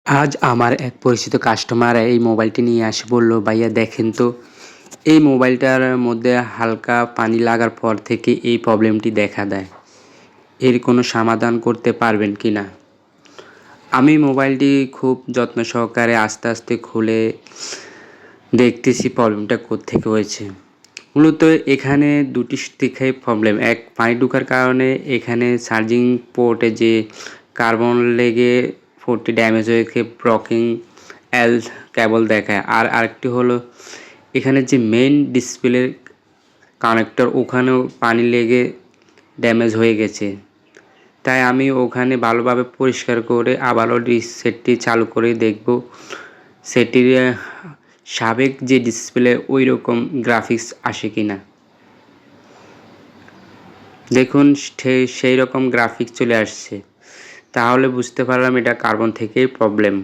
আজ আমার এক পরিচিত কাস্টমার এই মোবাইলটি নিয়ে এসে বলল, "ভাইয়া দেখেন তো, এই মোবাইলটার মধ্যে হালকা পানি লাগার পর থেকে এই প্রবলেমটি দেখা দেয়। এর কোনো সমাধান করতে পারবেন কি না?" আমি মোবাইলটি খুব যত্ন সহকারে আস্তে আস্তে খুলে দেখতেছি প্রবলেমটা কোত্থেকে হয়েছে। মূলত এখানে দুটি দিকেই প্রবলেম। এক, পানি ঢোকার কারণে এখানে চার্জিং পোর্টে যে কার্বন লেগে পোর্টটি ড্যামেজ হয়ে ব্রোকেন এল কেবল দেখায়। আর আরেকটি হলো এখানে যে মেইন ডিসপ্লে কানেক্টর ওখানেও পানি লেগে ড্যামেজ হয়ে গেছে। তাই আমি ওখানে ভালোভাবে পরিষ্কার করে আবারও রিসেটটি চালু করে দেখব সেটির সাবেক যে ডিসপ্লে ওই রকম গ্রাফিক্স আসে কিনা। দেখুন সেই রকম গ্রাফিক্স চলে আসছে। তাহলে বুঝতে পারলাম এটা কার্বন থেকেই প্রবলেম।